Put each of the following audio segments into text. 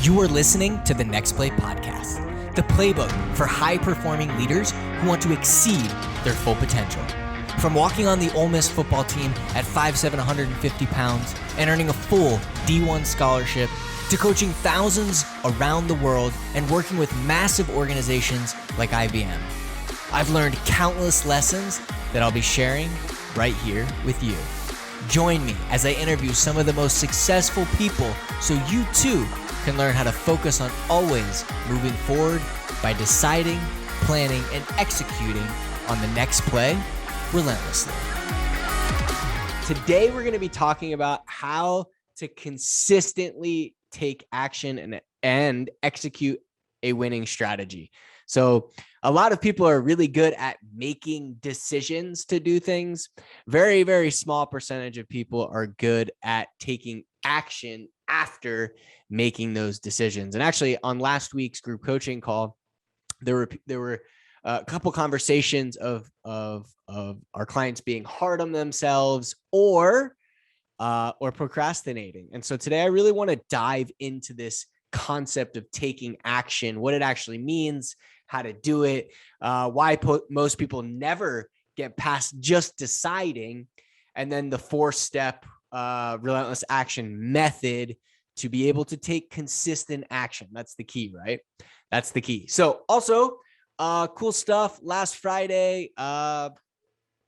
You are listening to the Next Play podcast, the playbook for high-performing leaders who want to exceed their full potential. From walking on the Ole Miss football team at 5'7", 150 pounds and earning a full D1 scholarship, to coaching thousands around the world and working with massive organizations like IBM. I've learned countless lessons that I'll be sharing right here with you. Join me as I interview some of the most successful people so you too can learn how to focus on always moving forward by deciding, planning, and executing on the next play relentlessly. Today, we're going to be talking about how to consistently take action and execute a winning strategy. So a lot of people are really good at making decisions to do things. Very, very small percentage of people are good at taking action after making those decisions. And actually, on last week's group coaching call, there were a couple conversations of our clients being hard on themselves or procrastinating. And so today I really want to dive into this concept of taking action, what it actually means, how to do it, why most people never get past just deciding, and then the 4-step relentless action method to be able to take consistent action. That's the key, right? That's the key. So also cool stuff. Last Friday,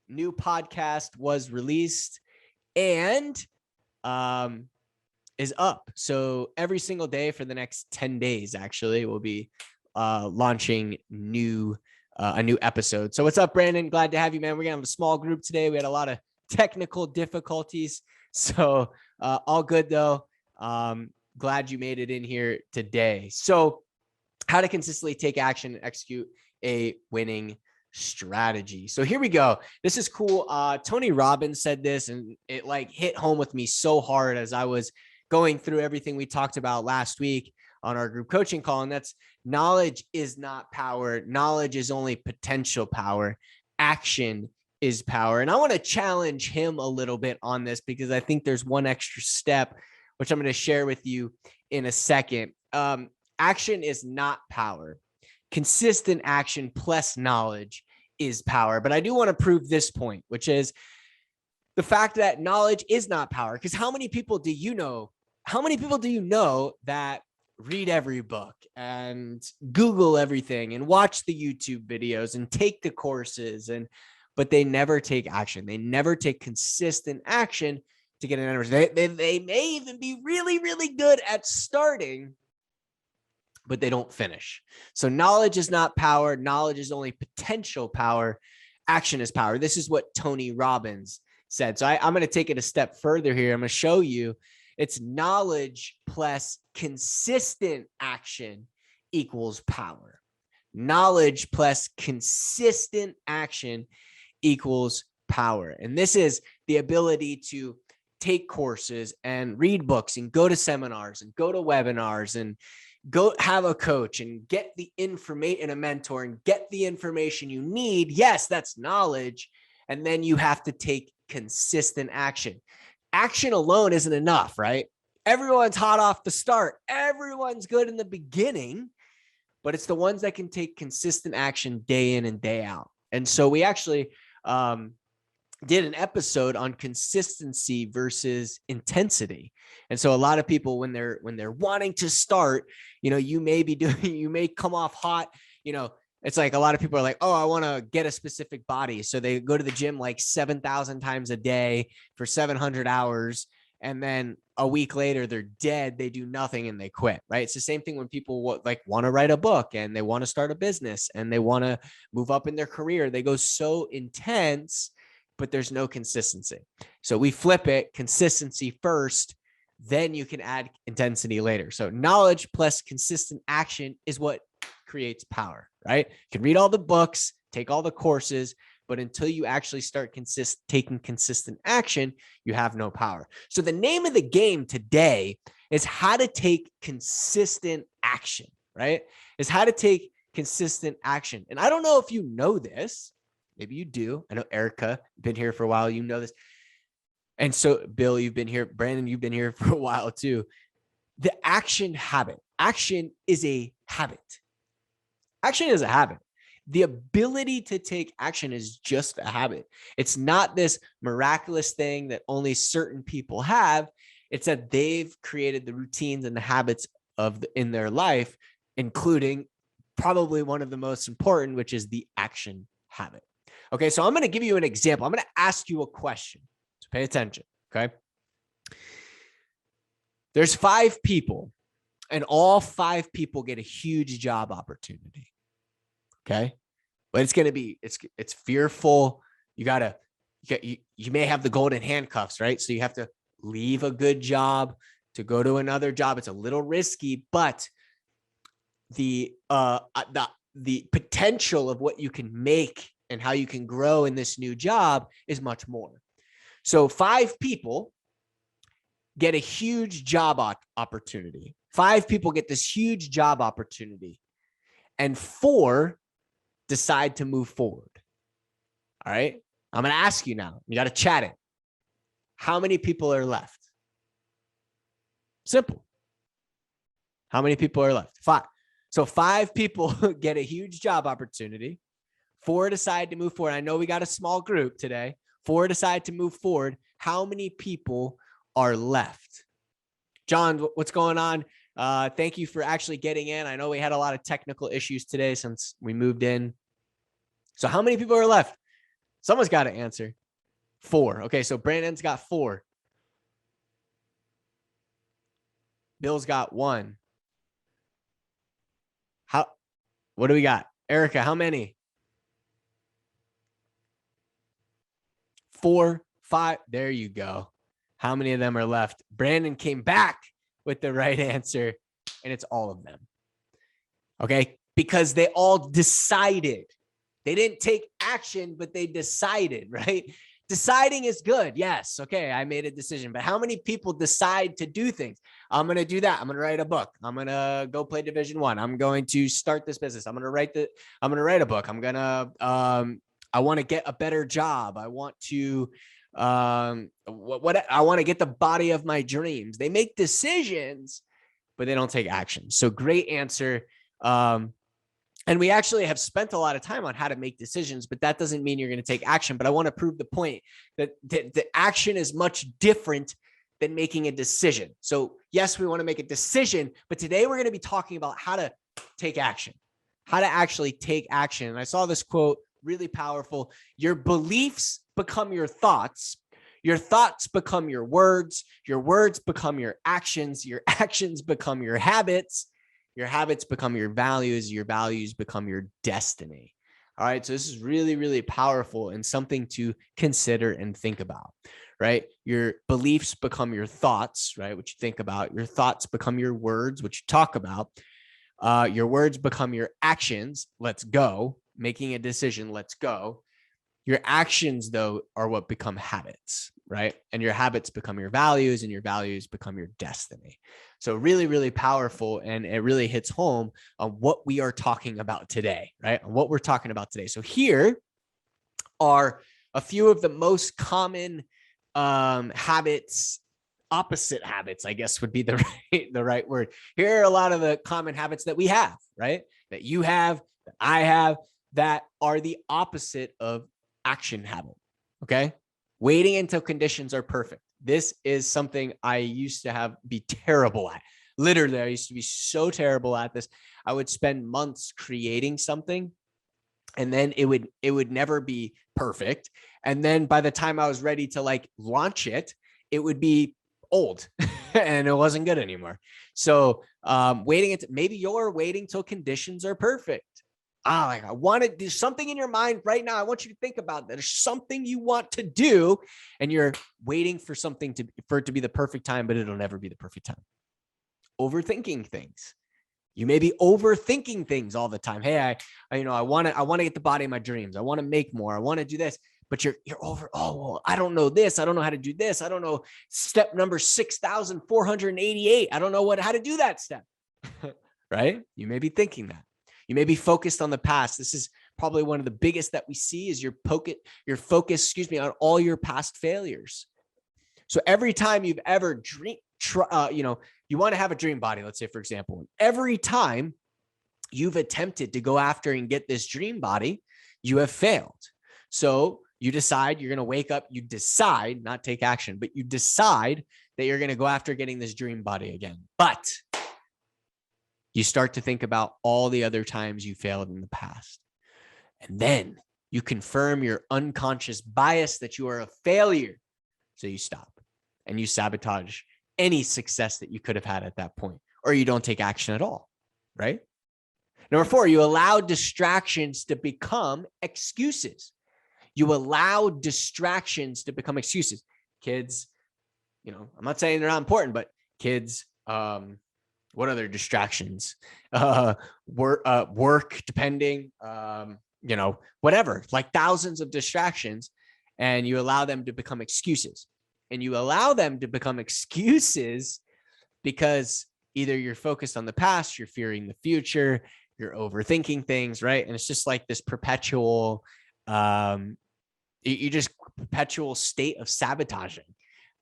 new podcast was released and is up. So every single day for the next 10 days, actually, we'll be launching a new episode. So what's up, Brandon? Glad to have you, man. We're gonna have a small group today. We had a lot of technical difficulties, so all good though. Glad you made it in here today. So how to consistently take action and execute a winning strategy. So here we go. This is cool. Tony Robbins said this and it hit home with me so hard as I was going through everything we talked about last week on our group coaching call. And that's knowledge is not power. Knowledge is only potential power. Action is power. And I want to challenge him a little bit on this because I think there's one extra step, which I'm going to share with you in a second. Action is not power. Consistent action plus knowledge is power. But I do want to prove this point, which is the fact that knowledge is not power. Because how many people do you know? How many people do you know that read every book and Google everything and watch the YouTube videos and take the courses but they never take action. They never take consistent action to get an end result. They may even be really, really good at starting, but they don't finish. So knowledge is not power. Knowledge is only potential power. Action is power. This is what Tony Robbins said. So I'm going to take it a step further here. I'm going to show you it's knowledge plus consistent action equals power. Knowledge plus consistent action equals power. And this is the ability to take courses and read books and go to seminars and go to webinars and go have a coach and get the information, a mentor, and get the information you need. Yes, that's knowledge. And then you have to take consistent action. Action alone isn't enough, right? Everyone's hot off the start. Everyone's good in the beginning, but it's the ones that can take consistent action day in and day out. And so we actually did an episode on consistency versus intensity. And so a lot of people, when they're wanting to start, you may come off hot, it's like a lot of people are like, oh, I want to get a specific body. So they go to the gym like 7,000 times a day for 700 hours. And then a week later, they're dead. They do nothing and they quit, right? It's the same thing when people want to write a book and they want to start a business and they want to move up in their career. They go so intense, but there's no consistency. So we flip it, consistency first, then you can add intensity later. So knowledge plus consistent action is what creates power, right? You can read all the books, take all the courses, but until you actually start taking consistent action, you have no power. So the name of the game today is how to take consistent action, right? Is how to take consistent action. And I don't know if you know this. Maybe you do. I know Erica, been here for a while. You know this. And so Bill, you've been here. Brandon, you've been here for a while too. the action habit. Action is a habit. Action is a habit. The ability to take action is just a habit. It's not this miraculous thing that only certain people have. It's that they've created the routines and the habits in their life, including probably one of the most important, which is the action habit. Okay, so I'm going to give you an example. I'm going to ask you a question. So pay attention, okay? There's 5 people, and all 5 people get a huge job opportunity. Okay. But it's going to be, it's fearful. You may have the golden handcuffs, right? So you have to leave a good job to go to another job. It's a little risky, but the potential of what you can make and how you can grow in this new job is much more. So 5 people get a huge job opportunity. 5 people get this huge job opportunity, and 4 decide to move forward. All right. I'm going to ask you now. You got to chat it. How many people are left? Simple. How many people are left? 5. So 5 people get a huge job opportunity. 4 decide to move forward. I know we got a small group today. 4 decide to move forward. How many people are left? John, what's going on? Thank you for actually getting in. I know we had a lot of technical issues today since we moved in. So how many people are left? Someone's got to answer. 4. Okay, so Brandon's got 4. Bill's got 1. What do we got? Erica, how many? 4, 5. There you go. How many of them are left? Brandon came back with the right answer, and it's all of them. Okay, because they all decided. They didn't take action, but they decided, right? Deciding is good. Yes. Okay. I made a decision, but how many people decide to do things? I'm going to do that. I'm going to write a book. I'm going to go play Division I. I'm going to start this business. I'm going to write a book. I want to get a better job. I want to, I want to get the body of my dreams. They make decisions, but they don't take action. So great answer. And we actually have spent a lot of time on how to make decisions, but that doesn't mean you're going to take action. But I want to prove the point that the action is much different than making a decision. So yes, we want to make a decision, but today we're going to be talking about how to take action, how to actually take action. And I saw this quote, really powerful. Your beliefs become your thoughts become your words become your actions become your habits become your values become your destiny. All right. So this is really, really powerful and something to consider and think about, right? Your beliefs become your thoughts, right? What you think about. Your thoughts become your words, which you talk about. Your words become your actions. Let's go. Making a decision. Let's go. Your actions, though, are what become habits, right? And your habits become your values, and your values become your destiny. So really, really powerful. And it really hits home on what we are talking about today, right? On what we're talking about today. So here are a few of the most common habits, opposite habits, I guess would be the right word. Here are a lot of the common habits that we have, right? That you have, that I have, that are the opposite of action habit. Okay. Waiting until conditions are perfect. This is something I used to be terrible at. Literally, I used to be so terrible at this. I would spend months creating something, and then it would never be perfect. And then by the time I was ready to launch it, it would be old and it wasn't good anymore. So maybe you're waiting till conditions are perfect. I want to do something in your mind right now. I want you to think about that. There's something you want to do, and you're waiting for for it to be the perfect time, but it'll never be the perfect time. Overthinking things. You may be overthinking things all the time. Hey, I want to get the body of my dreams. I want to make more. I want to do this, but you're over. Oh, well, I don't know this. I don't know how to do this. I don't know step number 6,488. I don't know how to do that step. Right? You may be thinking that. You may be focused on the past. This is probably one of the biggest that we see is your focus, on all your past failures. So every time you've ever you want to have a dream body, let's say, for example, every time you've attempted to go after and get this dream body, you have failed. So you decide you're going to wake up, you decide, not take action, but you decide that you're going to go after getting this dream body again. But you start to think about all the other times you failed in the past. And then you confirm your unconscious bias that you are a failure. So you stop and you sabotage any success that you could have had at that point, or you don't take action at all, right? Number 4, you allow distractions to become excuses. You allow distractions to become excuses. Kids, I'm not saying they're not important, but kids, what other distractions? Work, depending, whatever, like thousands of distractions, and you allow them to become excuses. And you allow them to become excuses because either you're focused on the past, you're fearing the future, you're overthinking things, right? And it's just like this perpetual, you just perpetual state of sabotaging.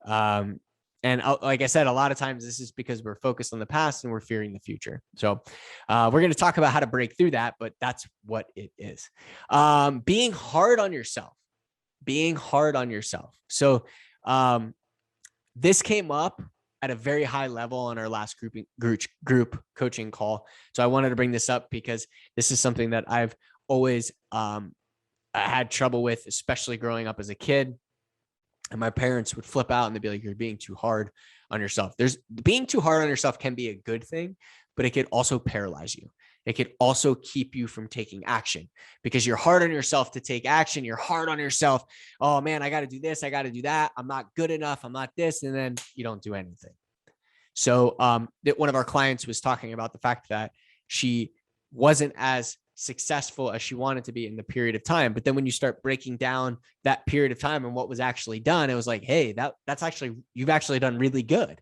And like I said, a lot of times this is because we're focused on the past and we're fearing the future. So we're going to talk about how to break through that, but that's what it is. Being hard on yourself. So this came up at a very high level on our last group coaching call. So I wanted to bring this up because this is something that I've always had trouble with, especially growing up as a kid. And my parents would flip out and they'd be like, you're being too hard on yourself. Being too hard on yourself can be a good thing, but it could also paralyze you. It could also keep you from taking action because you're hard on yourself to take action. You're hard on yourself. Oh man, I got to do this. I got to do that. I'm not good enough. I'm not this. And then you don't do anything. So one of our clients was talking about the fact that she wasn't as successful as she wanted to be in the period of time. But then when you start breaking down that period of time and what was actually done, it was like, hey, you've actually done really good.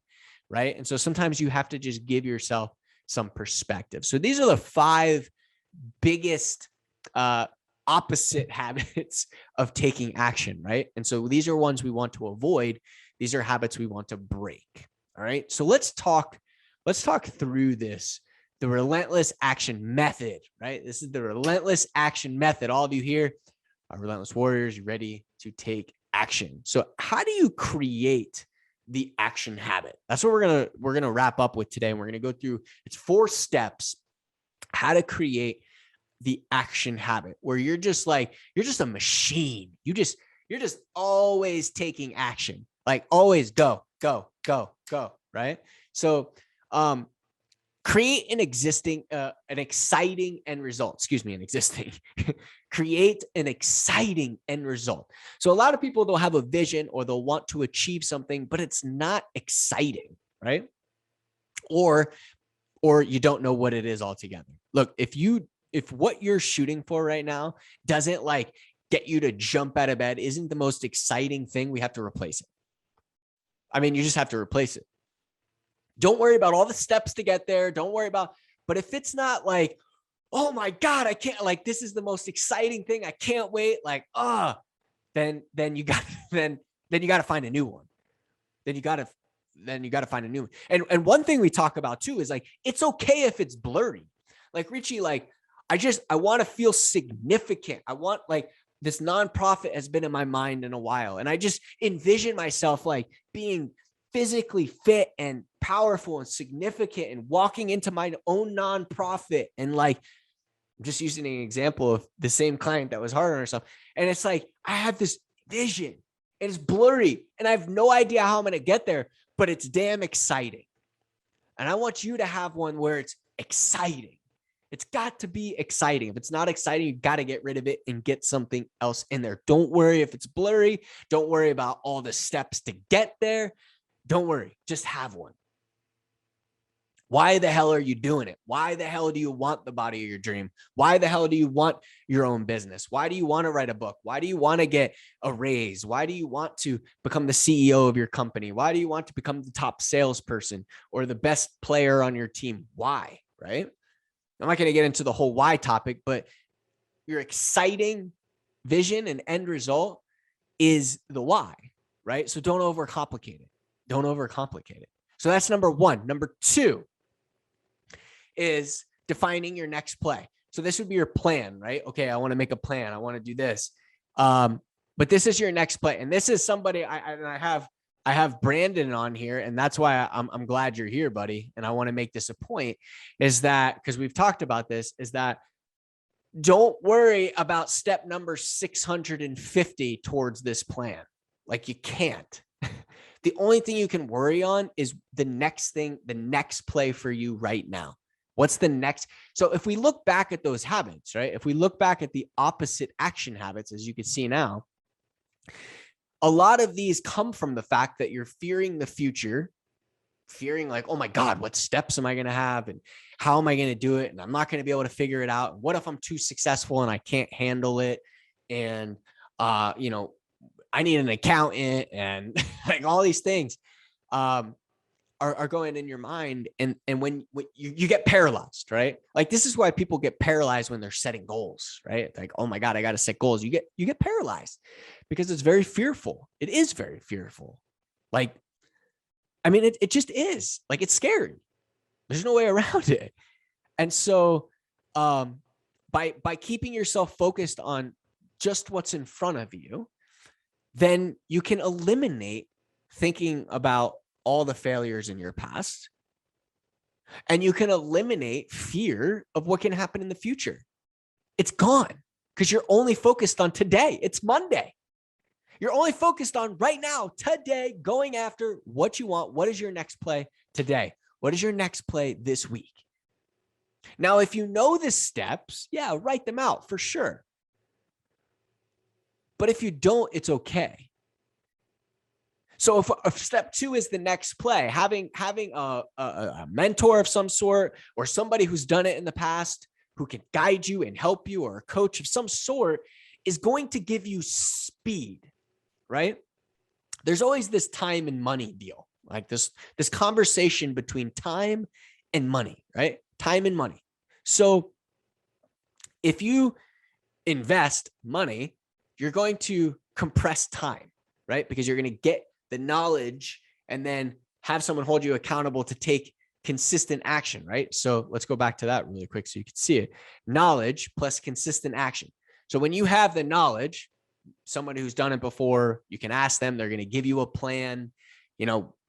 Right. And so sometimes you have to just give yourself some perspective. So these are the 5 biggest opposite habits of taking action. Right. And so these are ones we want to avoid. These are habits we want to break. All right. So let's talk through this. The Relentless Action Method, right? This is the Relentless Action Method. All of you here are relentless warriors. You're ready to take action. So how do you create the action habit? That's what we're gonna wrap up with today. And we're gonna go through, it's 4 steps, how to create the action habit where you're just a machine. You're just always taking action, like always go, right? So, create an exciting end result. Create an exciting end result. So a lot of people, they'll have a vision or they'll want to achieve something, but it's not exciting, right? Or you don't know what it is altogether. Look, if what you're shooting for right now doesn't like get you to jump out of bed, isn't the most exciting thing, we have to replace it. I mean, you just have to replace it. Don't worry about all the steps to get there. But if it's not like, oh my God, I can't, like, this is the most exciting thing, I can't wait. Like, then you got to find a new one. Then you got to find a new one. And one thing we talk about too is like, it's okay if it's blurry. Like Richie, like, I want to feel significant. I want, like, this nonprofit has been in my mind in a while. And I just envision myself like being physically fit and powerful and significant and walking into my own nonprofit. And like, I'm just using an example of the same client that was hard on herself. And it's like, I have this vision and it's blurry and I have no idea how I'm going to get there, but it's damn exciting. And I want you to have one where it's exciting. It's got to be exciting. If it's not exciting, you got to get rid of it and get something else in there. Don't worry if it's blurry. Don't worry about all the steps to get there. Don't worry, just have one. Why the hell are you doing it? Why the hell do you want the body of your dream? Why the hell do you want your own business? Why do you want to write a book? Why do you want to get a raise? Why do you want to become the CEO of your company? Why do you want to become the top salesperson or the best player on your team? Why, right? I'm not going to get into the whole why topic, but your exciting vision and end result is the why, right? So don't overcomplicate it. So that's number one. Number two is defining your next play. So this would be your plan, right? Okay, I want to make a plan. I want to do this. But this is your next play. And this is somebody I have Brandon on here, and that's why I'm glad you're here, buddy. And I want to make this a point, is that, because we've talked about this, is that don't worry about step number 650 towards this plan. Like, you can't. The only thing you can worry on is the next thing, the next play for you right now. What's the next? So if we look back at those habits, right? If we look back at the opposite action habits, as you can see now, a lot of these come from the fact that you're fearing the future, fearing like, oh my God, what steps am I going to have? And how am I going to do it? And I'm not going to be able to figure it out. What if I'm too successful and I can't handle it? And, I need an accountant, and like all these things are going in your mind. And when you get paralyzed, right? Like, this is why people get paralyzed when they're setting goals, right? Like, oh my God, I got to set goals. You get paralyzed because it's very fearful. It is very fearful. Like, I mean, it just is. Like, it's scary. There's no way around it. And so by keeping yourself focused on just what's in front of you, then you can eliminate thinking about all the failures in your past, and you can eliminate fear of what can happen in the future. It's gone because you're only focused on today. It's Monday. You're only focused on right now, today, going after what you want. What is your next play today? What is your next play this week? Now, if you know the steps, yeah, write them out for sure. But if you don't, it's okay. So if step two is the next play, having a mentor of some sort, or somebody who's done it in the past who can guide you and help you, or a coach of some sort, is going to give you speed, right? There's always this time and money deal, like this conversation between time and money, right? Time and money. So if you invest money, you're going to compress time, right? Because you're going to get the knowledge and then have someone hold you accountable to take consistent action, right? So let's go back to that really quick so you can see it. Knowledge plus consistent action. So when you have the knowledge, somebody who's done it before, you can ask them, they're going to give you a plan,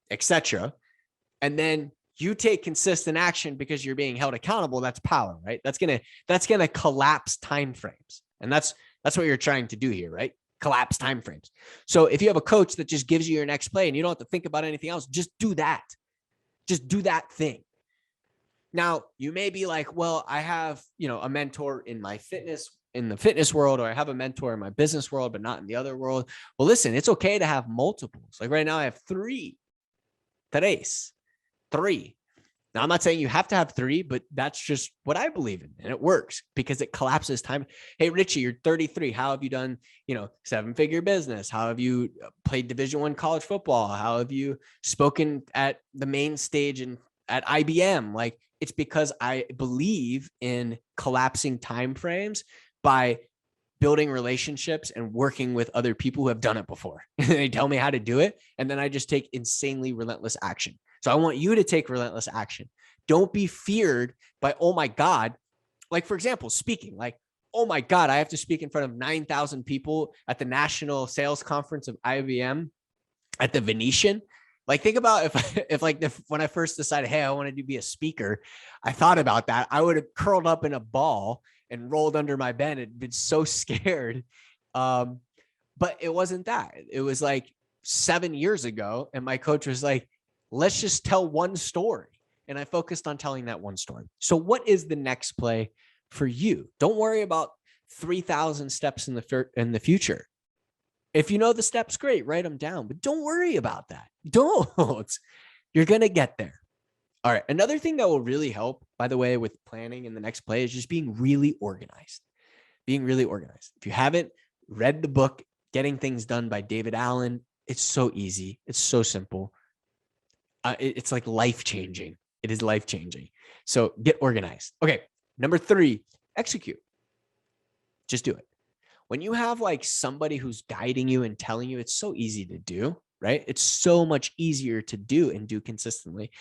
etc. And then you take consistent action because you're being held accountable. That's power, right? That's going to collapse timeframes. And that's what you're trying to do here, right? Collapse timeframes. So if you have a coach that just gives you your next play and you don't have to think about anything else, just do that. Just do that thing. Now, you may be like, well, I have, a mentor in the fitness world, or I have a mentor in my business world, but not in the other world. Well, listen, it's okay to have multiples. Like right now I have three. Now, I'm not saying you have to have three, but that's just what I believe in. And it works because it collapses time. Hey, Richie, you're 33. How have you done, 7-figure business? How have you played Division I college football? How have you spoken at the main stage and at IBM? Like, it's because I believe in collapsing timeframes by building relationships and working with other people who have done it before. They tell me how to do it. And then I just take insanely relentless action. So I want you to take relentless action. Don't be feared by, oh my God. Like, for example, speaking, like, oh my God, I have to speak in front of 9,000 people at the national sales conference of IBM at the Venetian. Like, think about when I first decided, hey, I wanted to be a speaker, I thought about that. I would have curled up in a ball and rolled under my bed and been so scared. But it wasn't that. It was like 7 years ago. And my coach was like, let's just tell one story. And I focused on telling that one story. So what is the next play for you? Don't worry about 3,000 steps in the future. If you know the steps, great, write them down, but don't worry about that. Don't. You're going to get there. All right. Another thing that will really help, by the way, with planning in the next play is just being really organized. Being really organized. If you haven't read the book, Getting Things Done by David Allen, it's so easy. It's so simple. It's like life-changing. It is life-changing. So get organized. Okay. Number 3, execute. Just do it. When you have like somebody who's guiding you and telling you, it's so easy to do. right? It's so much easier to do and do consistently.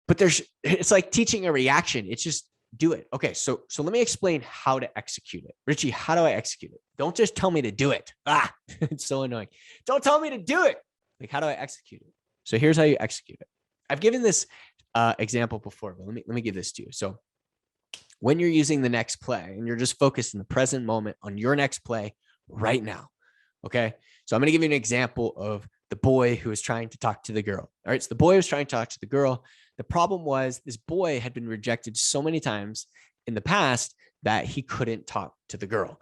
But it's like teaching a reaction. It's just do it. Okay. So let me explain how to execute it. Richie, how do I execute it? Don't just tell me to do it. It's so annoying. Don't tell me to do it. Like, how do I execute it? So here's how you execute it. I've given this example before, but let me give this to you. So when you're using the next play and you're just focused in the present moment on your next play right now. Okay. So I'm going to give you an example of the boy who was trying to talk to the girl. All right. So the boy was trying to talk to the girl. The problem was this boy had been rejected so many times in the past that he couldn't talk to the girl.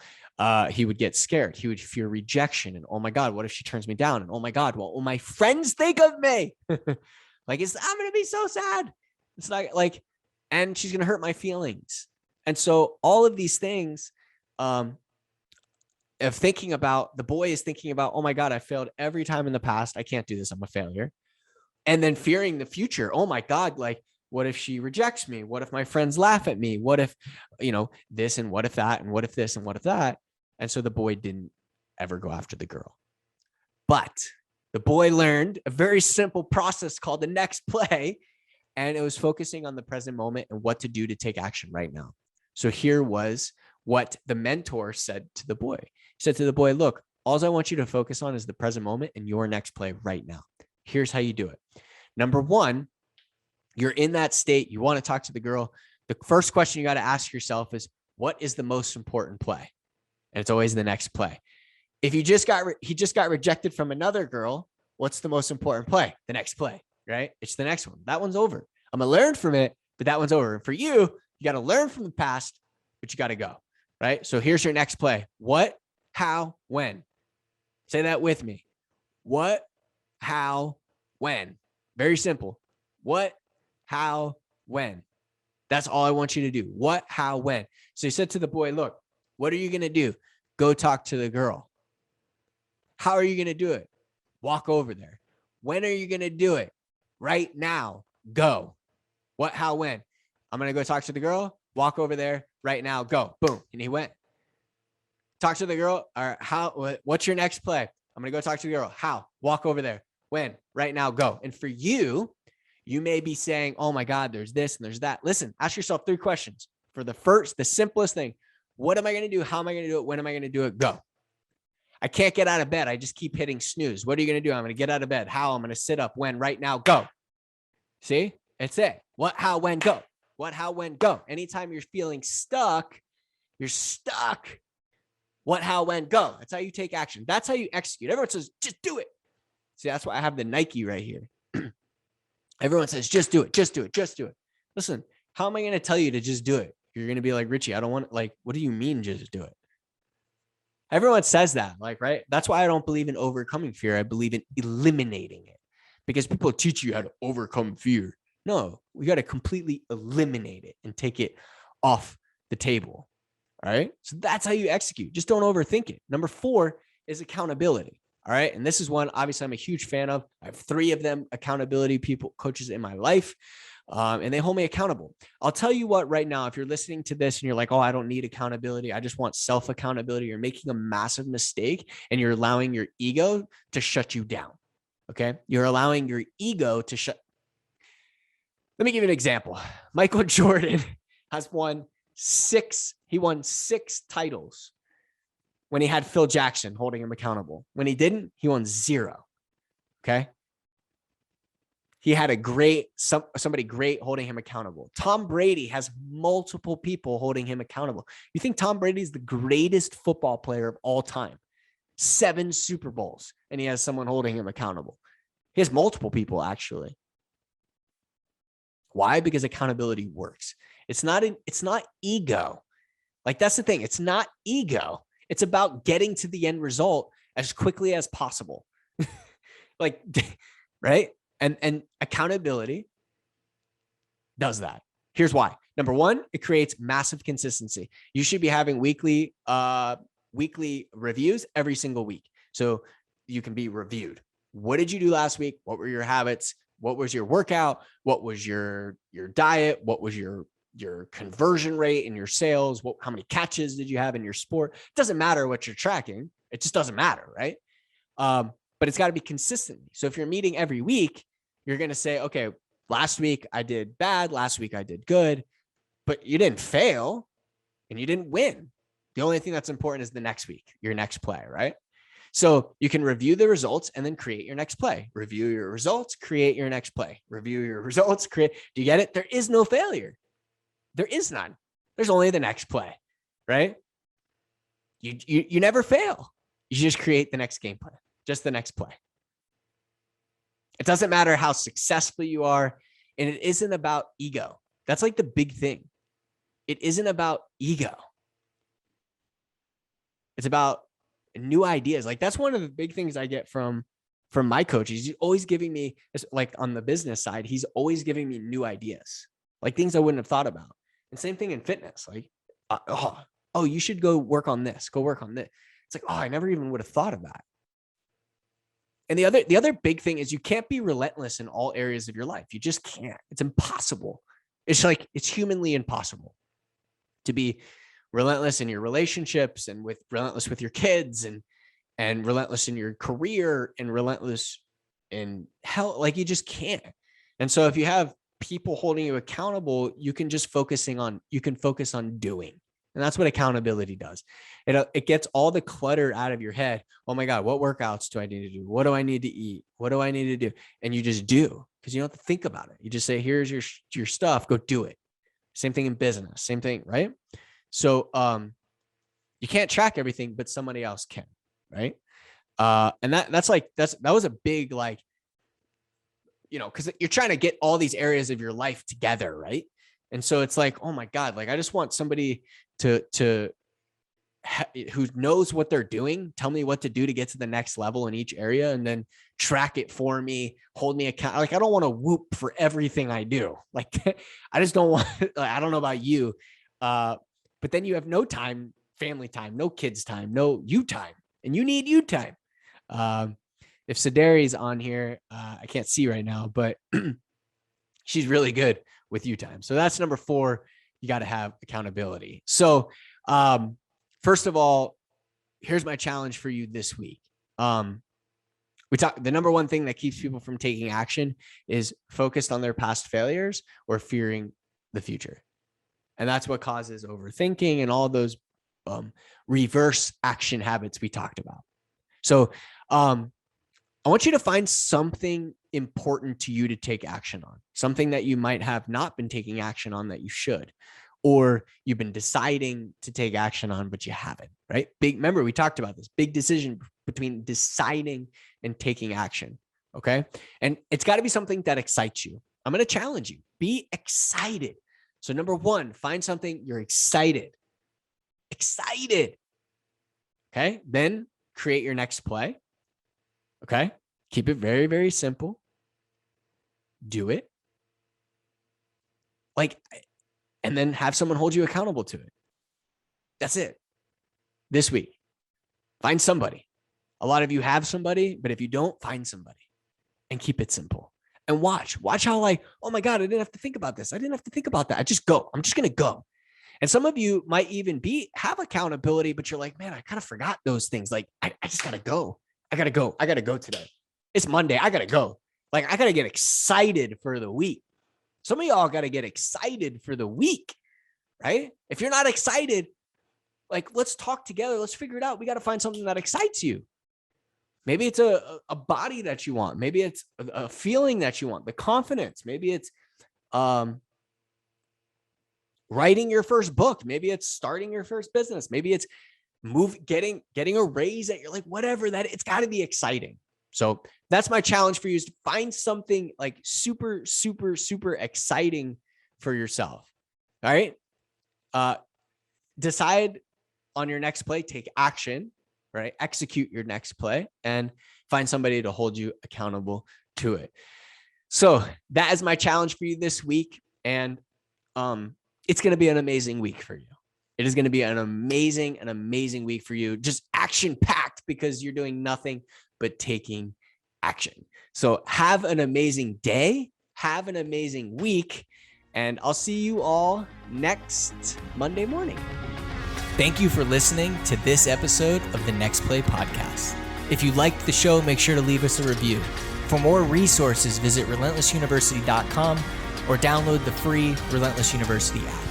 He would get scared. He would fear rejection. And oh my God, what if she turns me down? And oh my God, what will my friends think of me? I'm going to be so sad. It's like, and she's going to hurt my feelings. And so all of these things, of thinking about, the boy is thinking about, oh my God, I failed every time in the past. I can't do this. I'm a failure. And then fearing the future. Oh my God, what if she rejects me? What if my friends laugh at me? What if, this, and what if that, and what if this, and what if that? And so the boy didn't ever go after the girl. But the boy learned a very simple process called the next play. And it was focusing on the present moment and what to do to take action right now. So here was what the mentor said to the boy. He said to the boy, look, all I want you to focus on is the present moment and your next play right now. Here's how you do it. Number one, you're in that state. You want to talk to the girl. The first question you got to ask yourself is, what is the most important play? And it's always the next play. If he just got rejected from another girl, what's the most important play? The next play, right? It's the next one. That one's over. I'm going to learn from it, but that one's over. And for you, you got to learn from the past, but you got to go, right? So here's your next play. What, how, when? Say that with me. What, how, when? Very simple. What, how, when? That's all I want you to do. What, how, when? So he said to the boy, look, what are you going to do? Go talk to the girl. How are you going to do it? Walk over there. When are you going to do it? Right now. Go. What, how, when? I'm going to go talk to the girl. Walk over there right now. Go. Boom. And he went. Talk to the girl. All right. How, what's your next play? I'm going to go talk to the girl. How? Walk over there. When? Right now. Go. And for you, you may be saying, oh my God, there's this and there's that. Listen, ask yourself 3 questions. For the simplest thing, what am I going to do? How am I going to do it? When am I going to do it? Go. I can't get out of bed. I just keep hitting snooze. What are you going to do? I'm going to get out of bed. How? I'm going to sit up. When? Right now. Go. See? It's it. What, how, when? Go. What, how, when? Go. Anytime you're feeling stuck, you're stuck. What, how, when? Go. That's how you take action. That's how you execute. Everyone says, just do it. See, that's why I have the Nike right here. Everyone says, just do it. Just do it. Just do it. Listen, how am I going to tell you to just do it? You're going to be like, Richie, I don't want, what do you mean just do it? Everyone says that, right? That's why I don't believe in overcoming fear. I believe in eliminating it, because people teach you how to overcome fear. No, we got to completely eliminate it and take it off the table. All right. So that's how you execute. Just don't overthink it. Number 4 is accountability. All right. And this is one, obviously, I'm a huge fan of. I have 3 of them, accountability coaches in my life. And they hold me accountable. I'll tell you what, right now, if you're listening to this and you're like, oh, I don't need accountability, I just want self-accountability, you're making a massive mistake and you're allowing your ego to shut you down. Okay. You're allowing your ego to shut. Let me give you an example. Michael Jordan has won 6 titles when he had Phil Jackson holding him accountable. When he didn't, he won 0. Okay. He had somebody great holding him accountable. Tom Brady has multiple people holding him accountable. You think Tom Brady is the greatest football player of all time? 7 Super Bowls, and he has someone holding him accountable. He has multiple people, actually. Why? Because accountability works. It's not ego. That's the thing. It's not ego. It's about getting to the end result as quickly as possible. Right? And accountability does that. Here's why. Number 1, it creates massive consistency. You should be having weekly reviews every single week, so you can be reviewed. What did you do last week? What were your habits? What was your workout? What was your diet? What was your conversion rate in your sales? How many catches did you have in your sport? It doesn't matter what you're tracking. It just doesn't matter, right? but it's got to be consistently. So if you're meeting every week, you're going to say, okay, last week I did bad. Last week I did good, but you didn't fail and you didn't win. The only thing that's important is the next week, your next play, right? So you can review the results and then create your next play. Review your results, create your next play. Review your results, create. Do you get it? There is no failure. There is none. There's only the next play, right? You never fail. You just create the next game plan, just the next play. It doesn't matter how successful you are, and it isn't about ego. That's like the big thing. It isn't about ego. It's about new ideas. Like that's one of the big things I get from my coach. He's always giving me, like on the business side, he's always giving me new ideas, like things I wouldn't have thought about. And same thing in fitness. Like, oh, you should go work on this. Go work on this. It's like, oh, I never even would have thought of that. And the other big thing is you can't be relentless in all areas of your life. You just can't. It's impossible. It's humanly impossible to be relentless in your relationships and relentless with your kids and relentless in your career and relentless in health. Like you just can't. And so if you have people holding you accountable, you can focus on doing. And that's what accountability does. It gets all the clutter out of your head. Oh my God, what workouts do I need to do? What do I need to eat? What do I need to do? And you just do, because you don't have to think about it. You just say, here's your stuff, go do it. Same thing in business, same thing, right? So you can't track everything, but somebody else can, right? And that was a big, like, because you're trying to get all these areas of your life together, right? And so it's like, oh my God, like I just want somebody who knows what they're doing, tell me what to do to get to the next level in each area, and then track it for me, hold me account. Like I don't want to whoop for everything I do. Like I just don't want. I don't know about you, but then you have no time, family time, no kids time, no you time, and you need you time. If Sadari's on here, I can't see right now, but she's really good with you time. So that's number 4. You got to have accountability. So, first of all, here's my challenge for you this week. The number one thing that keeps people from taking action is focused on their past failures or fearing the future. And that's what causes overthinking and all those reverse action habits we talked about. So, I want you to find something important to you to take action on, something that you might have not been taking action on that you should, or you've been deciding to take action on, but you haven't, right? Remember, we talked about this big decision between deciding and taking action. Okay. And it's got to be something that excites you. I'm going to challenge you. Be excited. So number 1, find something you're excited. Okay. Then create your next play. Okay. Keep it very, very simple. Do it. And then have someone hold you accountable to it. That's it. This week, find somebody. A lot of you have somebody, but if you don't, find somebody and keep it simple and watch how oh my God, I didn't have to think about this. I didn't have to think about that. I just go. I'm just going to go. And some of you might even have accountability, but you're like, man, I kind of forgot those things. Like, I just got to go. I got to go today. It's Monday. I got to go. Like, I got to get excited for the week. Some of y'all got to get excited for the week, right? If you're not excited, like, let's talk together. Let's figure it out. We got to find something that excites you. Maybe it's a body that you want. Maybe it's a feeling that you want, the confidence. Maybe it's writing your first book. Maybe it's starting your first business. Maybe it's getting a raise that you're like, whatever that, it's got to be exciting. So that's my challenge for you, is to find something like super, super, super exciting for yourself. All right. Decide on your next play, take action, right? Execute your next play and find somebody to hold you accountable to it. So that is my challenge for you this week. And it's going to be an amazing week for you. It is going to be an amazing week for you. Just action packed, because you're doing nothing but taking action. So have an amazing day. Have an amazing week. And I'll see you all next Monday morning. Thank you for listening to this episode of the Next Play Podcast. If you liked the show, make sure to leave us a review. For more resources, visit relentlessuniversity.com or download the free Relentless University app.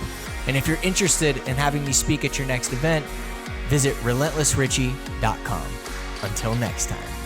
And if you're interested in having me speak at your next event, visit relentlessrichie.com. Until next time.